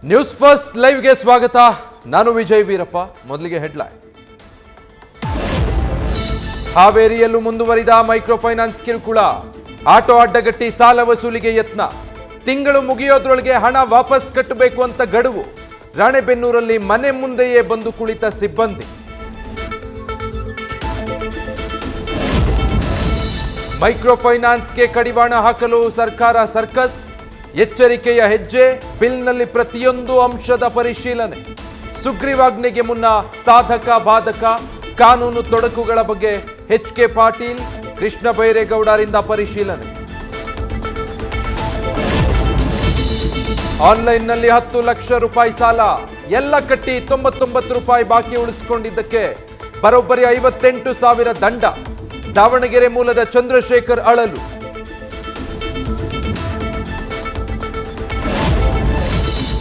News first ಲೈವ್ಗೆ ಸ್ವಾಗತ. ನಾನು ವಿಜಯ್ ವೀರಪ್ಪ. ಮೊದಲಿಗೆ ಹೆಡ್ಲೈನ್ಸ್. ಹಾವೇರಿಯಲ್ಲೂ ಮುಂದುವರಿದ ಮೈಕ್ರೋ ಫೈನಾನ್ಸ್ ಕಿರುಕುಳ. ಆಟೋ ಅಡ್ಡಗಟ್ಟಿ ಸಾಲ ವಸೂಲಿಗೆ ಯತ್ನ. ತಿಂಗಳು ಮುಗಿಯೋದ್ರೊಳಗೆ ಹಣ ವಾಪಸ್ ಕಟ್ಟಬೇಕು ಅಂತ ಗಡುವು. ರಾಣೆಬೆನ್ನೂರಲ್ಲಿ ಮನೆ ಮುಂದೆಯೇ ಬಂದು ಕುಳಿತ ಸಿಬ್ಬಂದಿ. ಮೈಕ್ರೋ ಫೈನಾನ್ಸ್ಗೆ ಕಡಿವಾಣ ಹಾಕಲು ಸರ್ಕಾರ ಸರ್ಕಸ್. ಎಚ್ಚರಿಕೆಯ ಹೆಜ್ಜೆ. ಬಿಲ್ನಲ್ಲಿ ಪ್ರತಿಯೊಂದು ಅಂಶದ ಪರಿಶೀಲನೆ. ಸುಗ್ರೀವಾಜ್ಞೆಗೆ ಮುನ್ನ ಸಾಧಕ ಬಾಧಕ ಕಾನೂನು ತೊಡಕುಗಳ ಬಗ್ಗೆ ಎಚ್.ಕೆ. ಪಾಟೀಲ್, ಕೃಷ್ಣ ಬೈರೇಗೌಡರಿಂದ ಪರಿಶೀಲನೆ. ಆನ್ಲೈನ್ನಲ್ಲಿ 10 ಲಕ್ಷ ರೂಪಾಯಿ ಸಾಲ ಎಲ್ಲ ಕಟ್ಟಿ 99 ರೂಪಾಯಿ ಬಾಕಿ ಉಳಿಸಿಕೊಂಡಿದ್ದಕ್ಕೆ ಬರೋಬ್ಬರಿ 58,000 ದಂಡ. ದಾವಣಗೆರೆ ಮೂಲದ ಚಂದ್ರಶೇಖರ್ ಅಳಲು.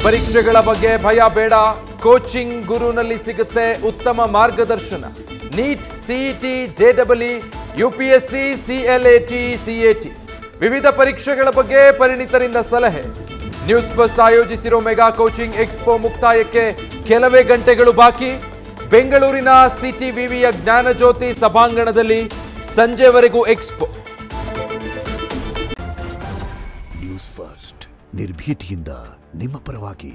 ಪರೀಕ್ಷೆಗಳ ಬಗ್ಗೆ ಭಯ ಬೇಡ. ಕೋಚಿಂಗ್ ಗುರುನಲ್ಲಿ ಸಿಗುತ್ತೆ ಉತ್ತಮ ಮಾರ್ಗದರ್ಶನ. ನೀಟ್, ಸಿಇಟಿ, ಜೆಡಬ್ಲ್ಇ, ಯುಪಿಎಸ್ಸಿ, ಸಿಎಲ್ಎಟಿ, ಸಿಎಟಿ ವಿವಿಧ ಪರೀಕ್ಷೆಗಳ ಬಗ್ಗೆ ಪರಿಣಿತರಿಂದ ಸಲಹೆ. ನ್ಯೂಸ್ ಫಸ್ಟ್ ಆಯೋಜಿಸಿರೋ ಮೆಗಾ ಕೋಚಿಂಗ್ ಎಕ್ಸ್ಪೋ ಮುಕ್ತಾಯಕ್ಕೆ ಕೆಲವೇ ಗಂಟೆಗಳು ಬಾಕಿ. ಬೆಂಗಳೂರಿನ ಸಿಟಿವಿವಿಯ ಜ್ಞಾನಜ್ಯೋತಿ ಸಭಾಂಗಣದಲ್ಲಿ ಸಂಜೆವರೆಗೂ ಎಕ್ಸ್ಪೋ. ನ್ಯೂಸ್ ಫಸ್ಟ್ ನಿರ್ಭೀತಿಯಿಂದ ನಿಮ್ಮ ಪರವಾಗಿ.